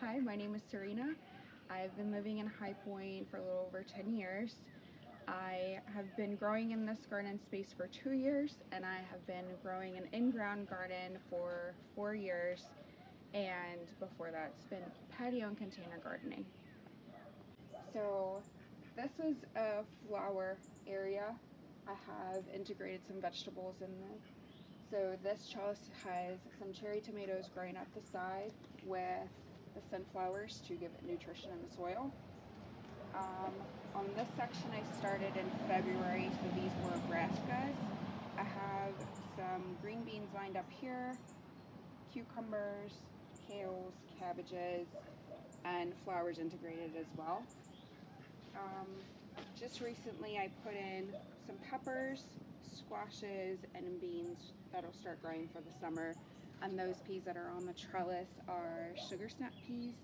Hi, my name is Serena. I've been living in High Point for a little over 10 years. I have been growing in this garden space for 2 years, and I have been growing an in-ground garden for 4 years, and before that it's been patio and container gardening. So this is a flower area. I have integrated some vegetables in there. So this trellis has some cherry tomatoes growing up the side with the sunflowers to give it nutrition in the soil. On this section I started in February, so these were brassicas. I have some green beans lined up here, cucumbers, kales, cabbages, and flowers integrated as well. Just recently I put in some peppers, squashes, and beans that'll start growing for the summer. And those peas that are on the trellis are sugar snap peas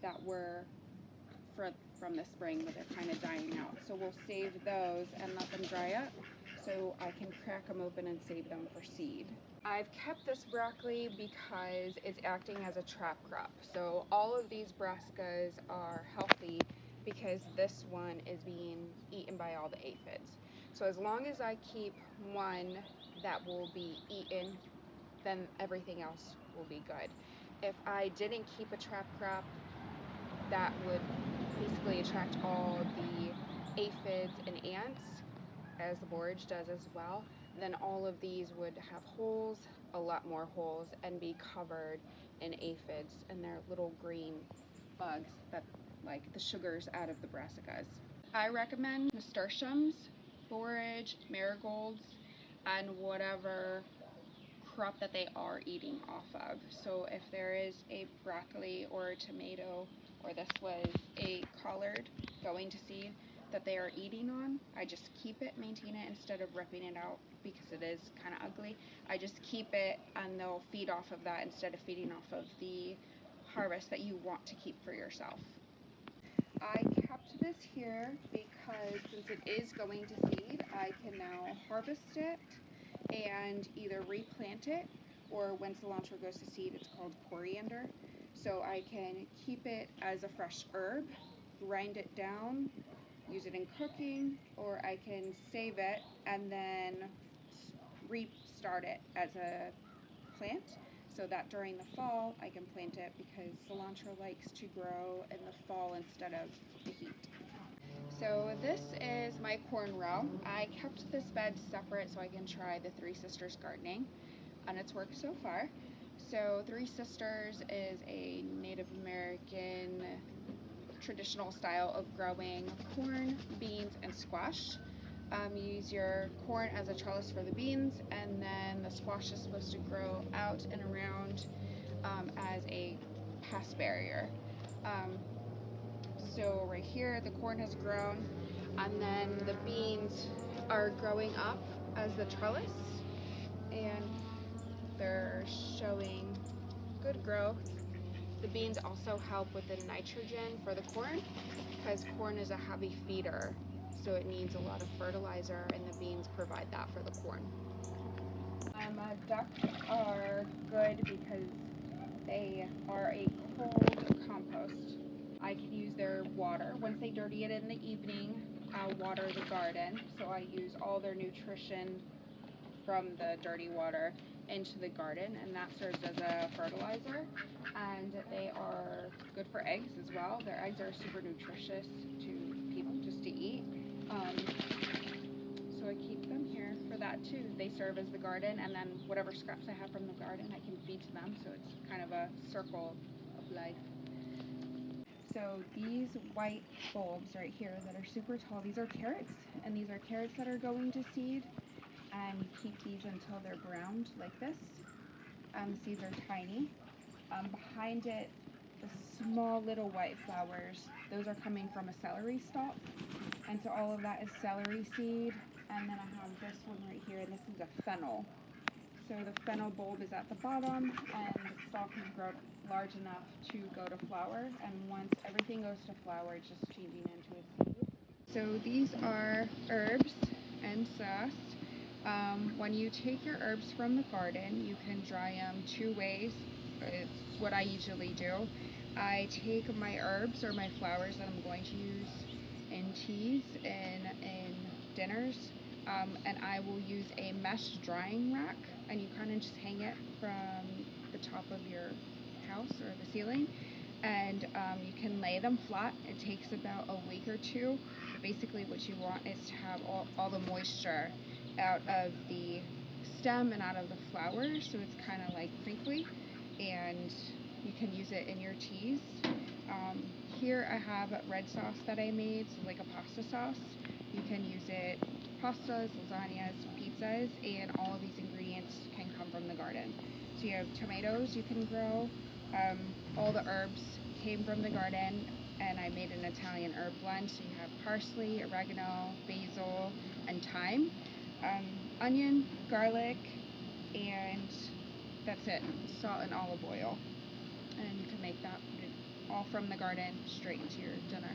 that were from the spring, but they're kind of dying out. So we'll save those and let them dry up so I can crack them open and save them for seed. I've kept this broccoli because it's acting as a trap crop. So all of these brassicas are healthy because this one is being eaten by all the aphids. So as long as I keep one that will be eaten, then everything else will be good. If I didn't keep a trap crop, that would basically attract all the aphids and ants, as the borage does as well. Then all of these would have holes, a lot more holes, and be covered in aphids and their little green bugs that like the sugars out of the brassicas. I recommend nasturtiums, borage, marigolds, and whatever crop that they are eating off of. So if there is a broccoli or a tomato, or this was a collard going to seed that they are eating on, I just keep it, maintain it instead of ripping it out because it is kind of ugly. I just keep it and they'll feed off of that instead of feeding off of the harvest that you want to keep for yourself. I kept this here because since it is going to seed, I can now harvest it and either replant it, or when cilantro goes to seed, it's called coriander. So I can keep it as a fresh herb, grind it down, use it in cooking, or I can save it and then restart it as a plant, so that during the fall I can plant it because cilantro likes to grow in the fall instead of the heat. So this is my corn row. I kept this bed separate so I can try the Three Sisters gardening, and it's worked so far. So Three Sisters is a Native American traditional style of growing corn, beans, and squash. You use your corn as a trellis for the beans, and then the squash is supposed to grow out and around as a pest barrier. So right here the corn has grown, and then the beans are growing up as the trellis, and they're showing good growth. The beans also help with the nitrogen for the corn because corn is a heavy feeder, so it needs a lot of fertilizer, and the beans provide that for the corn. Ducks are good because they are a cold compost. I can use their water. Once they dirty it in the evening, I'll water the garden, so I use all their nutrition from the dirty water into the garden, and that serves as a fertilizer. And they are good for eggs as well. Their eggs are super nutritious to people just to eat. So I keep them here for that too. They serve as the garden, and then whatever scraps I have from the garden I can feed to them, so it's kind of a circle of life. So these white bulbs right here that are super tall, these are carrots, and these are carrots that are going to seed, and you keep these until they're browned like this. The seeds are tiny. Behind it, the small little white flowers, those are coming from a celery stalk, and so all of that is celery seed. And then I have this one right here, and this is a fennel. So the fennel bulb is at the bottom, and the stalk has grown large enough to go to flower, and once everything goes to flower, it's just changing into a seed. So these are herbs and sauce. When you take your herbs from the garden, you can dry them two ways. it's what I usually do. I take my herbs or my flowers that I'm going to use in teas and in dinners, and I will use a mesh drying rack, and you kind of just hang it from the top of your house or the ceiling, and you can lay them flat. It takes about a week or two. But basically what you want is to have all the moisture out of the stem and out of the flowers, so it's kind of like crinkly, and you can use it in your teas. Here I have red sauce that I made, so like a pasta sauce. You can use it pastas, lasagnas, pizzas, and all of these ingredients can come from the garden. So you have tomatoes you can grow. All the herbs came from the garden, and I made an Italian herb blend. So you have parsley, oregano, basil, and thyme. Onion, garlic, and that's it. Salt and olive oil. And you can make that all from the garden straight into your dinner.